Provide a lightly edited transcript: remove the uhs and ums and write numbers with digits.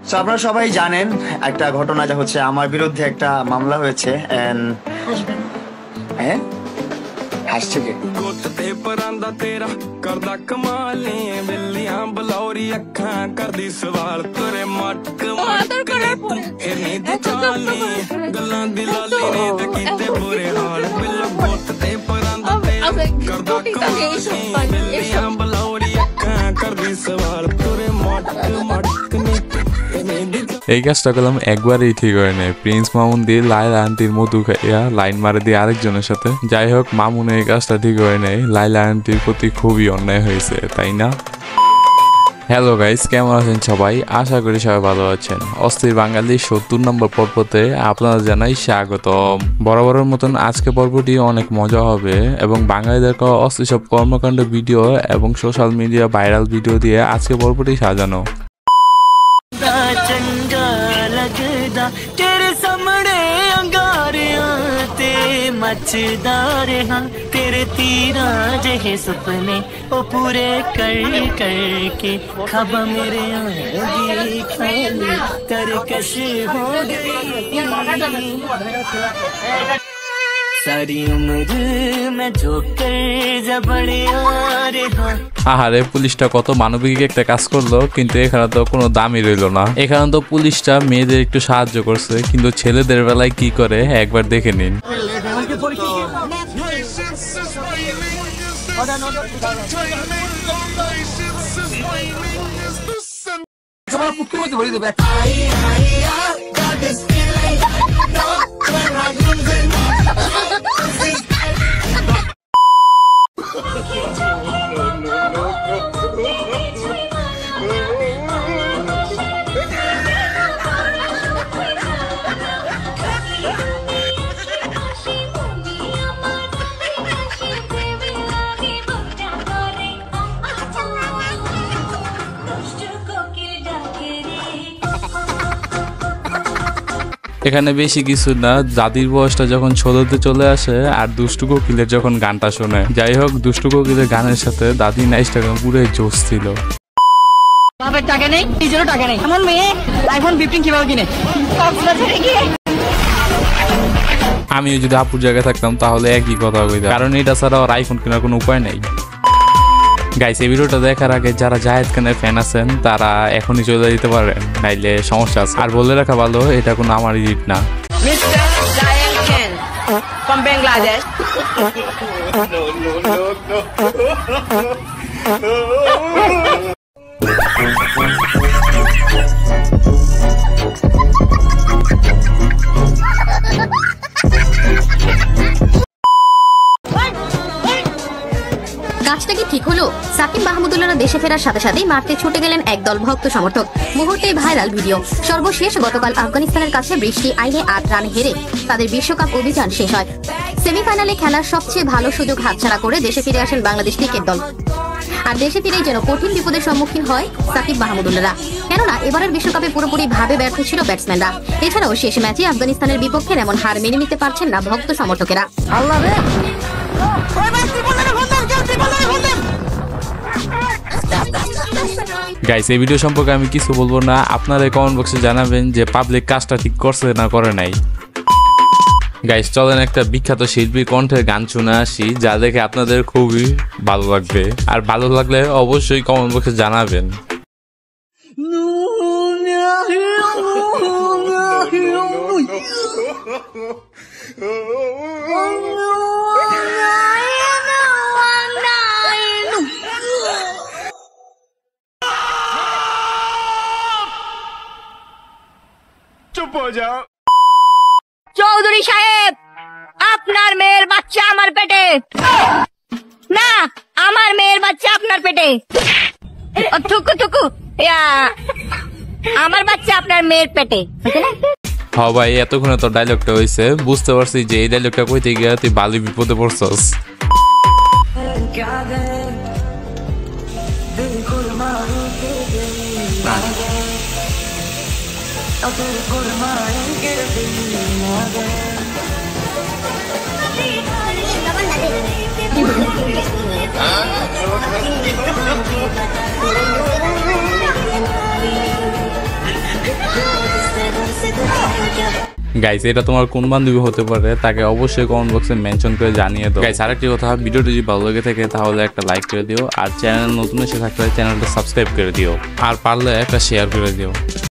তো আপনারা সবাই জানেন একটা ঘটনা যা হচ্ছে আমার বিরুদ্ধে একটা মামলা হয়েছে হ্যাঁ হাসছে কে এই কাজটা করলাম একবারই ঠিক হয় নাই। প্রিন্স মামুন দিয়ে লাইলা আন্টির মধু খাইয়া লাইন মারে দিয়ে আরেকজনের সাথে। যাই হোক, মামুন এই কাজটা ঠিক হয় নাই, লাইলা আন্টির প্রতি খুবই অন্যায় হয়েছে, তাই না? হ্যালো গাইস, কেমন আছেন সবাই? আশা করি সবাই ভালো আছেন। অস্থির বাঙালি 70 নম্বর পর্বতে আপনারা জানাই স্বাগতম। বরাবরের মতন আজকে পর্বটি অনেক মজা হবে এবং বাঙালিদের অস্থির সব কর্মকাণ্ড ভিডিও এবং সোশ্যাল মিডিয়া ভাইরাল ভিডিও দিয়ে আজকে পর্বটি সাজানো। चंगा लगदा तेरे सामने अंगारियां ते मचदा रहा तेरे तीरा जहे सपने ओ पूरे कर कर के खब मेरे आगे खाली तरकश हो गई सारी उम्र में जो कर जबड़े आ रहा। আহারে, পুলিশটা কত মানবিক একটা কাজ করলো, কিন্তু এখানে তো কোনো দামই রইলো না। এখানে তো পুলিশটা মেয়েদের একটু সাহায্য করছে, কিন্তু ছেলেদের বেলায় কি করে একবার দেখে নিন। এখানে বেশি কিছু না, দাদির বয়সটা যখন 16তে চলে আসে আর দুষ্টু কোকিলের যখন গানটা শোনে। যাই হোক, দুষ্টু কোকিলের গানের সাথে দাদি নাইসটা পুরোই জোশ ছিল। বাবার টাকা নেই, নিজেরও টাকা নেই, এমন মেয়ে আইফোন 15 কিভাবে কিনে? আমিও যদি আপুর জায়গায় থাকতাম তাহলে একই কথা কইতাম, কারণ এটা ছাড়া আর আইফোন কেনার কোনো উপায় নাই। গাইস, এই ভিডিওটা দেখার আগে যারা জায়েদ খানের ফ্যান আছেন তারা এখনই চলে যেতে পারেন, নাইলে সমস্যা আছে। আর বলে রাখা ভালো, এটা কোনো আমার এডিট না। Mister Zayed Khan from Bangladesh. কাজটা কি ঠিক হলো? সাকিব মাহমুদুল্লাহরা দেশে ফেরার সাথে সাথেই মারতে ছুটে গেলেন একদল ভক্ত সমর্থক। মুহূর্তে ভাইরাল ভিডিও। সর্বশেষ গতকাল আফগানিস্তানের কাছে বৃষ্টি আইনে 8 রানে হেরে তাদের বিশ্বকাপ অভিযান শেষ হয়। সেমিফাইনালে খেলার সবচেয়ে ভালো সুযোগ হাতছাড়া করে দেশে ফিরে আসেন বাংলাদেশ ক্রিকেট দল। আর দেশে ফিরেই যেন কঠিন বিপদের সম্মুখীন হয় সাকিব মাহমুদুল্লাহরা, কেননা এবারের বিশ্বকাপে পুরোপুরি ভাবে ব্যর্থ ছিল ব্যাটসম্যানরা। এছাড়াও শেষ ম্যাচে আফগানিস্তানের বিপক্ষে এমন হার মেনে নিতে পারছেন না ভক্ত সমর্থকেরা। গাইস, এই ভিডিও সম্পর্কে আমি কিছু বলবো না, আপনারা কমেন্ট বক্সে জানাবেন যে পাবলিক কাজটা ঠিক করছে না করে নাই। গাইস, চলেন একটা বিখ্যাত শিল্পীর কণ্ঠের গান শুনে আসি, যা দেখে আপনাদের খুবই ভালো লাগবে। আর ভালো লাগলে অবশ্যই কমেন্ট বক্সে জানাবেন। চৌধুরী সাহেব, আপনার মেয়ের বাচ্চা আমার পেটে না, আমার মেয়ের বাচ্চা আপনার পেটে। থুকু থুকু, আমার বাচ্চা আপনার মেয়ের পেটে। হ্যাঁ ভাই, এতক্ষণে তো ডায়লগটা হয়েছে, বুঝতে পারছি যে এই ডায়লগটা কইতে গিয়ে তুই ভালো বিপদে পড়ছস। গাইস এটা তোমার কোন বান্ধবী হতে পারে তাকে অবশ্যই কমেন্ট বক্সে মেনশন করে জানিয়ে দাও। গাইস আরেকটি কথা, ভিডিওটি যদি ভালো লেগে থাকে তাহলে একটা লাইক করে দিও, আর চ্যানেল নতুন এসে থাকলে চ্যানেলটা সাবস্ক্রাইব করে দিও, আর পারলে একটা শেয়ার করে দিও।